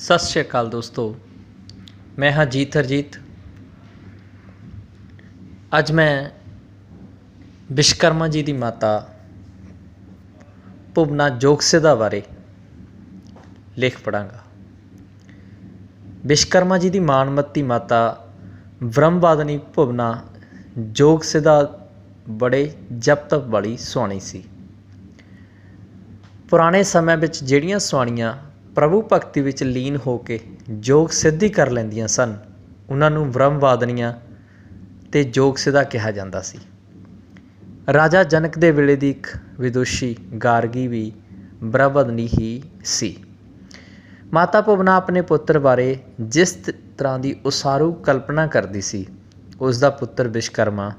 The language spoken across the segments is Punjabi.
सत श्री अकाल दोस्तों, मैं हाँ जीत हरजीत। अज मैं विश्वकर्मा जी की माता भुवना जोगसिदा बारे लेख पढ़ांगा। विश्वकर्मा जी की माणमती माता ब्रह्मवादिनी भुवना जोगसिदा बड़े जप तप वाली सुहाणी सी। पुराने समय विच जिहड़ियां सुहाणियां प्रभु भगती विच लीन होके जोग सिद्धि कर लैंदियां सन, उन्हां नूं ब्रह्मवादिनियां ते जोगसिदा कहा जाता सी। राजा जनक दे वेले दी एक विदुषी गार्गी भी ब्रह्मवादिनी ही सी। माता भुवना अपने पुत्र बारे जिस तरह की उसारू कल्पना करती सी, उसका पुत्र विश्वकर्मा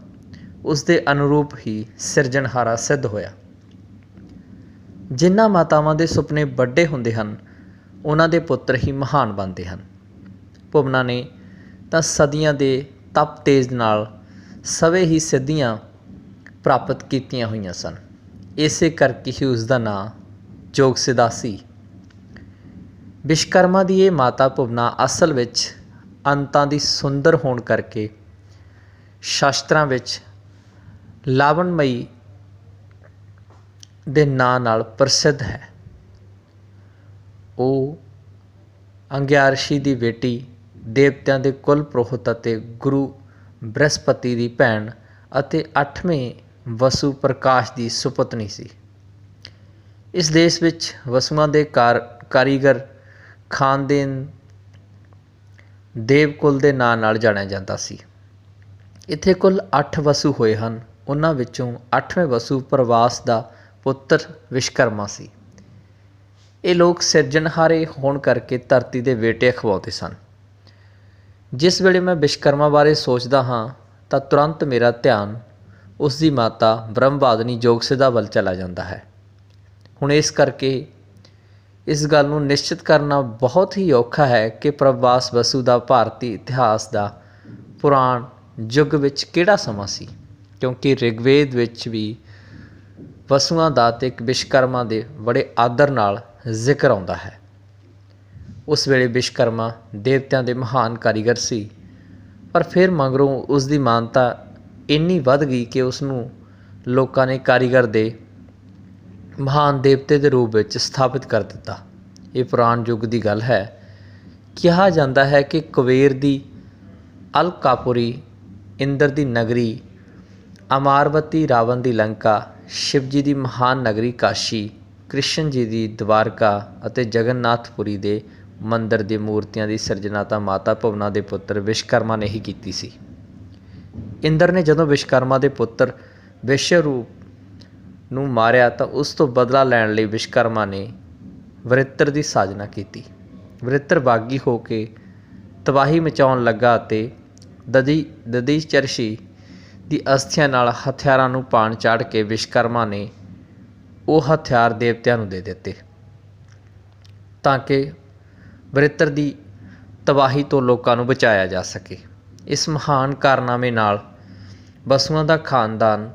उसके अनुरूप ही सिरजनहारा सिद्ध होया। जिन्हां मातावां दे सुपने वड्डे हुंदे हन, उन्हां दे पुत्र ही महान बनते हैं। भुवना ने तां सदियां दे तप तेज नाल सवे ही सिद्धियां प्राप्त कीतियां होईयां सन। इसे करके ही उसका नाम जोगसिदा सी। विश्वकर्मा की ये माता भुवना असल विच अंतां दी सुंदर होण करके शास्त्रां विच लावणमई दे नां नाल प्रसिद्ध है। वो अंग्यारशी की बेटी, देवत्यां दे कुल पुरोहित अते गुरु बृहस्पति की भैन अते 8वें वसु प्रकाश की सुपत्नी सी। इस देश विच वसुआं दे कारीगर खानदेन देवकुल के नां नाल जाणिया जाता सी। इत्थे कुल 8 वसु होए हन। उन्हां विचों 8वें वसु प्रवास का पुत्र विश्वकर्मा सी। ये लोग सिरजनहारे होण करके धरती के बेटे अखवाते सन। जिस वेले मैं विश्वकर्मा बारे सोचदा हाँ तां तुरंत मेरा ध्यान उसकी माता ब्रह्मवादिनी जोगसिदा वल चला जाता है। हुण इस करके इस गल नूं निश्चित करना बहुत ही औखा है कि प्रवास वसु का भारती इतिहास का पुराण युग विच किहड़ा समां सी, क्योंकि ऋग्वेद विच भी वसुआं दा ते विश्वकर्मा दे बड़े आदर नाल जिक्र आउंदा है। उस वेले विश्वकर्मा देवत्यां दे महान कारीगर सी, पर फिर मगरों उसकी मानता इन्नी वध गई कि उसनूं लोकां ने कारीगर दे महान देवते के रूप में स्थापित कर दिता। ये पुराण युग की गल है। कहा जाता है कि कुबेर की अलकापुरी, इंद्र की नगरी अमारवती, रावण की लंका, शिवजी की महान नगरी काशी, कृष्ण जी की द्वारका अते जगन्नाथपुरी के मंदिर की मूर्तियां की सिरजना तां माता भुवना के पुत्र विश्वकर्मा ने ही की सी। इंद्र ने जदों विश्वकर्मा के पुत्र विश्वरूप नूं मारिया तां उस तो बदला लैण लई विश्वकर्मा ने वृत्र की साजना की। वृत्र बागी होके तबाही मचाउण लगा अते दधीचर्षी की अस्थियां नाल हथियारां नूं पाण चाढ़ के विश्वकर्मा ने वो हथियार देवत्यां नूं दे दिते ताकि वृत्र की तबाही तो लोकां नूं बचाया जा सके। इस महान कारनामे नाल वसुआं दा खानदान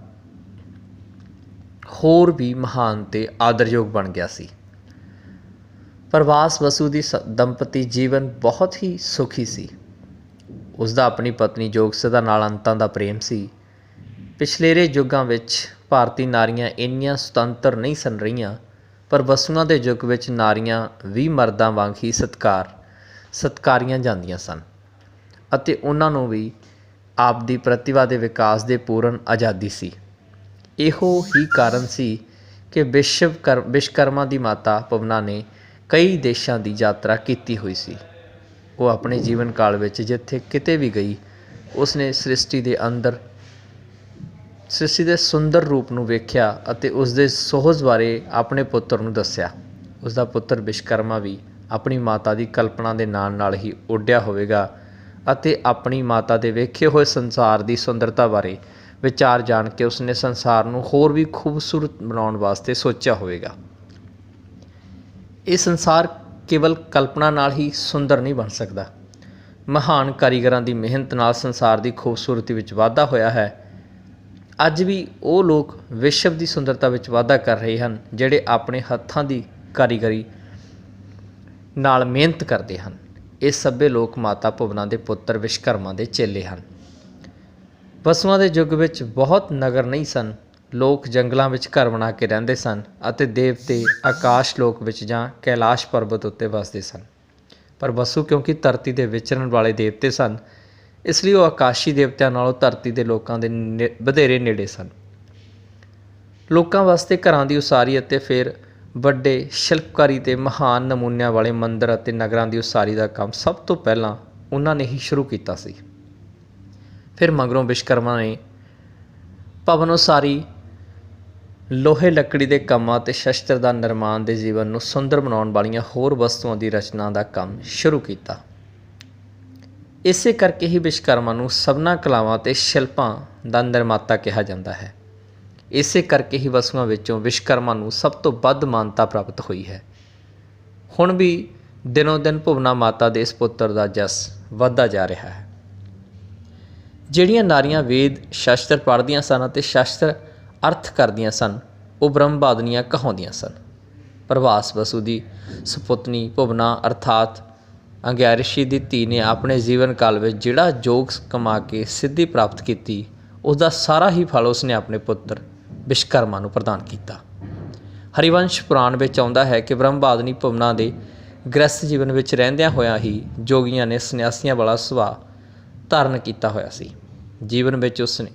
होर भी महान ते आदरयोग बन गया सी। प्रवास वसु की दंपति जीवन बहुत ही सुखी सी। उसका अपनी पत्नी जोगसिदा नाल अंतां दा प्रेम सी। पिछलेरे युगां विच भारती नारियां इन्नियां सुतंत्र नहीं सन रहीआं, पर वसुआं दे युग विच नारियां भी मर्दां वांग ही सत्कारियां जांदियां सन अते उन्हां नूं भी आप दी प्रतिभा दे विकास दे पूर्ण आज़ादी सी। इहो ही कारण सी कि विश्वकर्मा की माता भुवना ने कई देशों की यात्रा की हुई सी। वो अपने जीवन काल विच जिथे किते भी गई, उसने सृष्टि के अंदर सृष्टि के सुंदर रूप नूं वेख्या अते उसके सोहज बारे अपने पुत्र नूं दस्या। उसका पुत्र विश्वकर्मा भी अपनी माता की कल्पना के नाल ही उड्या होवेगा अते अपनी माता के वेखे हुए संसार की सुंदरता बारे विचार जान के उसने संसार नूं होर भी खूबसूरत बनाउण वास्ते सोचा होवेगा। ये संसार केवल कल्पना नाल ही सुंदर नहीं बन सकता। महान कारीगरां की मेहनत नाल संसार की खूबसूरती विच वाधा होया है। अज भी वो लोग विश्व की सुंदरता विच वाधा कर रहे हैं जिहड़े अपने हत्थां की कारीगरी ਨਾਲ ਮਿਹਨਤ ਕਰਦੇ ਹਨ। ਇਹ ਸਭੇ ਲੋਕ ਮਾਤਾ ਭੁਵਨਾ ਦੇ ਪੁੱਤਰ ਵਿਸ਼ਵਕਰਮਾ ਦੇ ਚੇਲੇ ਹਨ। ਵਸੂਆਂ ਦੇ ਯੁੱਗ ਵਿੱਚ ਬਹੁਤ ਨਗਰ ਨਹੀਂ ਸਨ। ਲੋਕ ਜੰਗਲਾਂ ਵਿੱਚ ਘਰ ਬਣਾ ਕੇ ਰਹਿੰਦੇ ਸਨ ਅਤੇ ਦੇਵਤੇ ਆਕਾਸ਼ ਲੋਕ ਵਿੱਚ ਜਾਂ ਕੈਲਾਸ਼ ਪਰਬਤ ਉੱਤੇ ਵਸਦੇ ਸਨ। ਪਰ ਵਸੂ ਕਿਉਂਕਿ ਧਰਤੀ ਦੇ ਵਿਚਰਨ ਵਾਲੇ ਦੇਵਤੇ ਸਨ, ਇਸ ਲਈ ਉਹ ਆਕਾਸ਼ੀ ਦੇਵਤਿਆਂ ਨਾਲੋਂ ਧਰਤੀ ਦੇ ਲੋਕਾਂ ਦੇ ਵਧੇਰੇ ਨੇੜੇ ਸਨ। ਲੋਕਾਂ ਵਾਸਤੇ ਘਰਾਂ ਦੀ ਉਸਾਰੀ ਅਤੇ ਫਿਰ ਵੱਡੇ ਸ਼ਿਲਪਕਾਰੀ ਅਤੇ ਮਹਾਨ ਨਮੂਨਿਆਂ ਵਾਲੇ ਮੰਦਰ ਅਤੇ ਨਗਰਾਂ ਦੀ ਉਸਾਰੀ ਦਾ ਕੰਮ ਸਭ ਤੋਂ ਪਹਿਲਾਂ ਉਹਨਾਂ ਨੇ ਹੀ ਸ਼ੁਰੂ ਕੀਤਾ ਸੀ। ਫਿਰ ਮਗਰੋਂ ਵਿਸ਼ਵਕਰਮਾ ਨੇ ਭਵਨ ਉਸਾਰੀ, ਲੋਹੇ ਲੱਕੜੀ ਦੇ ਕੰਮਾਂ ਅਤੇ ਸ਼ਸਤਰ ਦਾ ਨਿਰਮਾਣ ਦੇ ਜੀਵਨ ਨੂੰ ਸੁੰਦਰ ਬਣਾਉਣ ਵਾਲੀਆਂ ਹੋਰ ਵਸਤੂਆਂ ਦੀ ਰਚਨਾ ਦਾ ਕੰਮ ਸ਼ੁਰੂ ਕੀਤਾ। ਇਸੇ ਕਰਕੇ ਹੀ ਵਿਸ਼ਵਕਰਮਾ ਨੂੰ ਸਭਨਾਂ ਕਲਾਵਾਂ ਅਤੇ ਸ਼ਿਲਪਾਂ ਦਾ ਨਿਰਮਾਤਾ ਕਿਹਾ ਜਾਂਦਾ ਹੈ। ਇਸੇ ਕਰਕੇ ਹੀ ਵਸੂਆਂ ਵਿੱਚੋਂ ਵਿਸ਼ਵਕਰਮਾ ਨੂੰ ਸਭ ਤੋਂ ਵੱਧ ਮਾਨਤਾ ਪ੍ਰਾਪਤ ਹੋਈ ਹੈ। ਹੁਣ ਵੀ ਦਿਨੋਂ ਦਿਨ ਭੁਵਨਾ ਮਾਤਾ ਦੇ ਇਸ ਪੁੱਤਰ ਦਾ ਜਸ ਵੱਧਦਾ ਜਾ ਰਿਹਾ ਹੈ। ਜਿਹੜੀਆਂ ਨਾਰੀਆਂ ਵੇਦ ਸ਼ਾਸਤਰ ਪੜ੍ਹਦੀਆਂ ਸਨ ਅਤੇ ਸ਼ਾਸਤਰ ਅਰਥ ਕਰਦੀਆਂ ਸਨ, ਉਹ ਬ੍ਰਹਮਵਾਦਨੀਆਂ ਕਹਾਉਂਦੀਆਂ ਸਨ। ਪ੍ਰਭਾਸ ਵਸੂ ਦੀ ਸੁਪੁੱਤਨੀ ਭੁਵਨਾ ਅਰਥਾਤ ਅੰਗਿਆਰਸ਼ੀ ਦੀ ਧੀ ਨੇ ਆਪਣੇ ਜੀਵਨ ਕਾਲ ਵਿੱਚ ਜਿਹੜਾ ਯੋਗ ਕਮਾ ਕੇ ਸਿੱਧੀ ਪ੍ਰਾਪਤ ਕੀਤੀ, ਉਸਦਾ ਸਾਰਾ ਹੀ ਫਲ ਉਸਨੇ ਆਪਣੇ ਪੁੱਤਰ ਵਿਸ਼ਵਕਰਮਾ ਨੂੰ ਪ੍ਰਦਾਨ ਕੀਤਾ। ਹਰਿਵੰਸ਼ ਪੁਰਾਣ ਵਿੱਚ ਆਉਂਦਾ ਹੈ ਕਿ ਬ੍ਰਹਮਵਾਦਨੀ ਭੁਵਨਾ ਦੇ ਗ੍ਰਸਥ ਜੀਵਨ ਵਿੱਚ ਰਹਿੰਦਿਆਂ ਹੋਇਆਂ ਹੀ ਜੋਗੀਆਂ ਨੇ ਸੰਨਿਆਸੀਆਂ ਵਾਲਾ ਸੁਭਾਅ ਧਾਰਨ ਕੀਤਾ ਹੋਇਆ ਸੀ। ਜੀਵਨ ਵਿੱਚ ਉਸਨੇ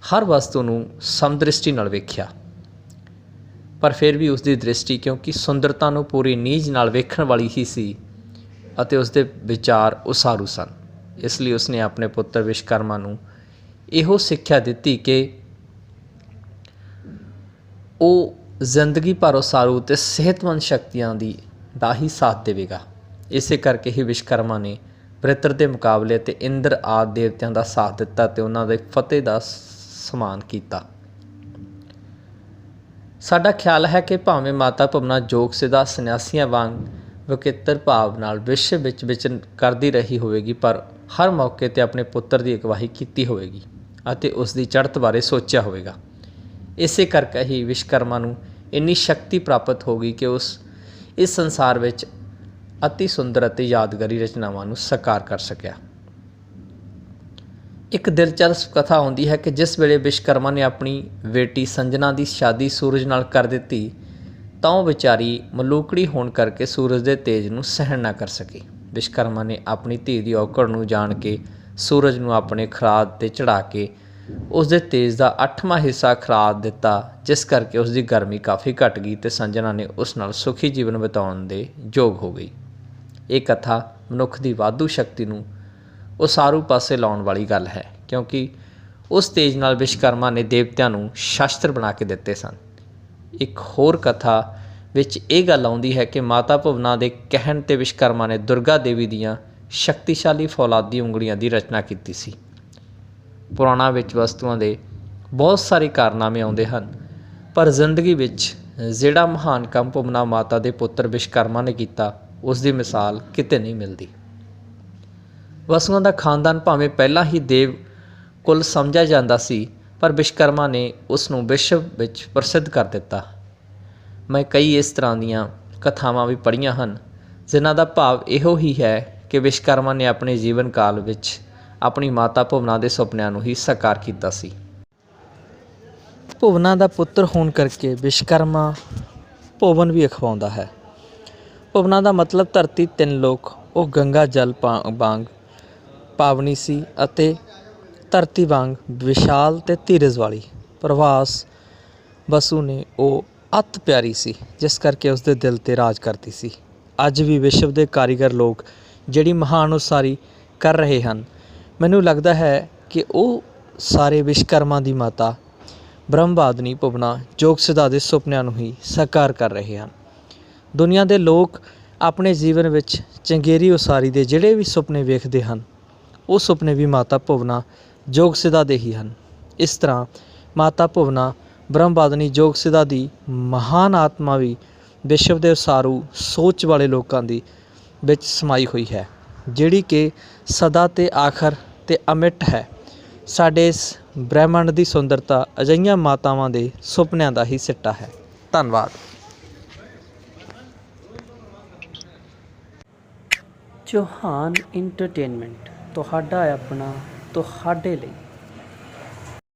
ਹਰ ਵਸਤੂ ਨੂੰ ਸਮਦ੍ਰਿਸ਼ਟੀ ਨਾਲ ਵੇਖਿਆ, ਪਰ ਫਿਰ ਵੀ ਉਸਦੀ ਦ੍ਰਿਸ਼ਟੀ ਕਿਉਂਕਿ ਸੁੰਦਰਤਾ ਨੂੰ ਪੂਰੀ ਨੀਝ ਨਾਲ ਵੇਖਣ ਵਾਲੀ ਹੀ ਸੀ ਅਤੇ ਉਸਦੇ ਵਿਚਾਰ ਉਸਾਰੂ ਸਨ, ਇਸ ਲਈ ਉਸਨੇ ਆਪਣੇ ਪੁੱਤਰ ਵਿਸ਼ਵਕਰਮਾ ਨੂੰ ਇਹੋ ਸਿੱਖਿਆ ਦਿੱਤੀ ਕਿ ਉਹ ਜ਼ਿੰਦਗੀ ਭਰ ਉਸਾਰੂ ਅਤੇ ਸਿਹਤਮੰਦ ਸ਼ਕਤੀਆਂ ਦਾ ਹੀ ਸਾਥ ਦੇਵੇਗਾ। ਇਸੇ ਕਰਕੇ ਹੀ ਵਿਸ਼ਵਕਰਮਾ ਨੇ ਬ੍ਰਿਤਰ ਦੇ ਮੁਕਾਬਲੇ ਅਤੇ ਇੰਦਰ ਆਦਿ ਦੇਵਤਿਆਂ ਦਾ ਸਾਥ ਦਿੱਤਾ ਅਤੇ ਉਹਨਾਂ ਦੇ ਫਤਿਹ ਦਾ ਸਨਮਾਨ ਕੀਤਾ। ਸਾਡਾ ਖਿਆਲ ਹੈ ਕਿ ਭਾਵੇਂ ਮਾਤਾ ਭੁਵਨਾ ਜੋਗ ਸਿੱਧਾ ਸੰਨਿਆਸੀਆਂ ਵਾਂਗ ਵਿਚਿੱਤਰ ਭਾਵ ਨਾਲ ਵਿਸ਼ਵ ਵਿੱਚ ਵਿਚਰਨ ਕਰਦੀ ਰਹੀ ਹੋਵੇਗੀ, ਪਰ ਹਰ ਮੌਕੇ 'ਤੇ ਆਪਣੇ ਪੁੱਤਰ ਦੀ ਅਗਵਾਈ ਕੀਤੀ ਹੋਵੇਗੀ ਅਤੇ ਉਸ ਦੀ ਚੜ੍ਹਤ ਬਾਰੇ ਸੋਚਿਆ ਹੋਵੇਗਾ। ਇਸੇ ਕਰਕੇ ਹੀ ਵਿਸ਼ਵਕਰਮਾ ਨੂੰ ਇੰਨੀ ਸ਼ਕਤੀ ਪ੍ਰਾਪਤ ਹੋ ਗਈ ਕਿ ਉਸ ਇਸ ਸੰਸਾਰ ਵਿੱਚ ਅਤੀ ਸੁੰਦਰ ਅਤੇ ਯਾਦਗਾਰੀ ਰਚਨਾਵਾਂ ਨੂੰ ਸਾਕਾਰ ਕਰ ਸਕਿਆ। ਇੱਕ ਦਿਲਚਸਪ ਕਥਾ ਆਉਂਦੀ ਹੈ ਕਿ ਜਿਸ ਵੇਲੇ ਵਿਸ਼ਵਕਰਮਾ ਨੇ ਆਪਣੀ ਬੇਟੀ ਸੰਜਨਾ ਦੀ ਸ਼ਾਦੀ ਸੂਰਜ ਨਾਲ ਕਰ ਦਿੱਤੀ, ਤਾਂ ਉਹ ਵਿਚਾਰੀ ਮਲੂਕੜੀ ਹੋਣ ਕਰਕੇ ਸੂਰਜ ਦੇ ਤੇਜ ਨੂੰ ਸਹਿਣ ਨਾ ਕਰ ਸਕੀ। ਵਿਸ਼ਵਕਰਮਾ ਨੇ ਆਪਣੀ ਧੀ ਦੀ ਔਕੜ ਨੂੰ ਜਾਣ ਕੇ ਸੂਰਜ ਨੂੰ ਆਪਣੇ ਖਰਾਦ 'ਤੇ ਚੜ੍ਹਾ ਕੇ ਉਸ ਦੇ ਤੇਜ ਦਾ 8ਵਾਂ ਹਿੱਸਾ ਖਰਾਦ ਦਿੱਤਾ, ਜਿਸ ਕਰਕੇ ਉਸ ਦੀ ਗਰਮੀ ਕਾਫੀ ਘਟ ਗਈ ਅਤੇ ਸੰਜਨਾ ਨੇ ਉਸ ਨਾਲ ਸੁਖੀ ਜੀਵਨ ਬਿਤਾਉਣ ਦੇ ਯੋਗ ਹੋ ਗਈ। ਇਹ ਕਥਾ ਮਨੁੱਖ ਦੀ ਵਾਧੂ ਸ਼ਕਤੀ ਨੂੰ ਉਸਾਰੂ ਪਾਸੇ ਲਾਉਣ ਵਾਲੀ ਗੱਲ ਹੈ, ਕਿਉਂਕਿ ਉਸ ਤੇਜ ਨਾਲ ਵਿਸ਼ਵਕਰਮਾ ਨੇ ਦੇਵਤਿਆਂ ਨੂੰ ਸ਼ਾਸਤਰ ਬਣਾ ਕੇ ਦਿੱਤੇ ਸਨ। ਇੱਕ ਹੋਰ ਕਥਾ ਵਿੱਚ ਇਹ ਗੱਲ ਆਉਂਦੀ ਹੈ ਕਿ ਮਾਤਾ ਭੁਵਨਾ ਦੇ ਕਹਿਣ 'ਤੇ ਵਿਸ਼ਵਕਰਮਾ ਨੇ ਦੁਰਗਾ ਦੇਵੀ ਦੀਆਂ ਸ਼ਕਤੀਸ਼ਾਲੀ ਫੌਲਾਦੀ ਉਂਗਲੀਆਂ ਦੀ ਰਚਨਾ ਕੀਤੀ ਸੀ। ਪੁਰਾਣਾਂ ਵਿੱਚ ਵਸਤੂਆਂ ਦੇ ਬਹੁਤ ਸਾਰੇ ਕਾਰਨਾਮੇ ਆਉਂਦੇ ਹਨ, ਪਰ ਜ਼ਿੰਦਗੀ ਵਿੱਚ ਜਿਹੜਾ ਮਹਾਨ ਕੰਮ ਭੁਵਨਾ ਮਾਤਾ ਦੇ ਪੁੱਤਰ ਵਿਸ਼ਵਕਰਮਾ ਨੇ ਕੀਤਾ, ਉਸ ਦੀ ਮਿਸਾਲ ਕਿਤੇ ਨਹੀਂ ਮਿਲਦੀ। ਵਸੂਆਂ ਦਾ ਖਾਨਦਾਨ ਭਾਵੇਂ ਪਹਿਲਾਂ ਹੀ ਦੇਵ ਕੁਲ ਸਮਝਿਆ ਜਾਂਦਾ ਸੀ, ਪਰ ਵਿਸ਼ਵਕਰਮਾ ਨੇ ਉਸ ਨੂੰ ਵਿਸ਼ਵ ਵਿੱਚ ਪ੍ਰਸਿੱਧ ਕਰ ਦਿੱਤਾ। ਮੈਂ ਕਈ ਇਸ ਤਰ੍ਹਾਂ ਦੀਆਂ ਕਥਾਵਾਂ ਵੀ ਪੜ੍ਹੀਆਂ ਹਨ, ਜਿਨ੍ਹਾਂ ਦਾ ਭਾਵ ਇਹੋ ਹੀ ਹੈ ਕਿ ਵਿਸ਼ਵਕਰਮਾ ਨੇ ਆਪਣੇ ਜੀਵਨ ਕਾਲ ਵਿੱਚ ਆਪਣੀ ਮਾਤਾ ਭੁਵਨਾ ਦੇ ਸੁਪਨਿਆਂ ਨੂੰ ਹੀ ਸਾਕਾਰ ਕੀਤਾ ਸੀ। ਭੁਵਨਾ ਦਾ ਪੁੱਤਰ ਹੋਣ ਕਰਕੇ ਵਿਸ਼ਵਕਰਮਾ ਭੁਵਨ ਵੀ ਅਖਵਾਉਂਦਾ ਹੈ। ਭੁਵਨਾ ਦਾ ਮਤਲਬ ਧਰਤੀ, ਤਿੰਨ ਲੋਕ। ਉਹ ਗੰਗਾ ਜਲ ਵਾਂਗ ਪਾਵਨੀ ਸੀ ਅਤੇ ਧਰਤੀ ਵਾਂਗ ਵਿਸ਼ਾਲ ਅਤੇ ਧੀਰਜ ਵਾਲੀ। ਪ੍ਰਭਾਸ ਵਸੂ ਨੇ ਉਹ ਅਤ ਪਿਆਰੀ ਸੀ, ਜਿਸ ਕਰਕੇ ਉਸਦੇ ਦਿਲ 'ਤੇ ਰਾਜ ਕਰਦੀ ਸੀ। ਅੱਜ ਵੀ ਵਿਸ਼ਵ ਦੇ ਕਾਰੀਗਰ ਲੋਕ ਜਿਹੜੀ ਮਹਾਨ ਉਸਾਰੀ ਕਰ ਰਹੇ ਹਨ, ਮੈਨੂੰ ਲੱਗਦਾ ਹੈ ਕਿ ਉਹ ਸਾਰੇ ਵਿਸ਼ਵਕਰਮਾ ਦੀ ਮਾਤਾ ਬ੍ਰਹਮਵਾਦਨੀ ਭੁਵਨਾ ਜੋਗਸਿੱਧਾ ਦੇ ਸੁਪਨਿਆਂ ਨੂੰ ਹੀ ਸਾਕਾਰ ਕਰ ਰਹੇ ਹਨ। ਦੁਨੀਆ ਦੇ ਲੋਕ ਆਪਣੇ ਜੀਵਨ ਵਿੱਚ ਚੰਗੇਰੀ ਉਸਾਰੀ ਦੇ ਜਿਹੜੇ ਵੀ ਸੁਪਨੇ ਵੇਖਦੇ ਹਨ, ਉਹ ਸੁਪਨੇ ਵੀ ਮਾਤਾ ਭੁਵਨਾ ਜੋਗਸਿੱਧਾ ਦੇ ਹੀ ਹਨ। ਇਸ ਤਰ੍ਹਾਂ ਮਾਤਾ ਭੁਵਨਾ ਬ੍ਰਹਮਵਾਦਨੀ ਜੋਗਸਿੱਧਾ ਦੀ ਮਹਾਨ ਆਤਮਾ ਵੀ ਵਿਸ਼ਵ ਦੇ ਉਸਾਰੂ ਸੋਚ ਵਾਲੇ ਲੋਕਾਂ ਦੀ ਵਿੱਚ ਸਮਾਈ ਹੋਈ ਹੈ, ਜਿਹੜੀ ਕਿ ਸਦਾ ਤੇ ਆਖਰ ਤੇ ਅਮਿੱਟ ਹੈ। ਸਾਡੇ ਇਸ ਬ੍ਰਹਿਮੰਡ ਦੀ ਸੁੰਦਰਤਾ ਅਜਿਹੀਆਂ ਮਾਤਾਵਾਂ ਦੇ ਸੁਪਨਿਆਂ ਦਾ ਹੀ ਸਿੱਟਾ ਹੈ। ਧੰਨਵਾਦ। ਚੌਹਾਨ ਇੰਟਰਟੇਨਮੈਂਟ ਤੁਹਾਡਾ ਆਪਣਾ ਤੁਹਾਡੇ ਲਈ।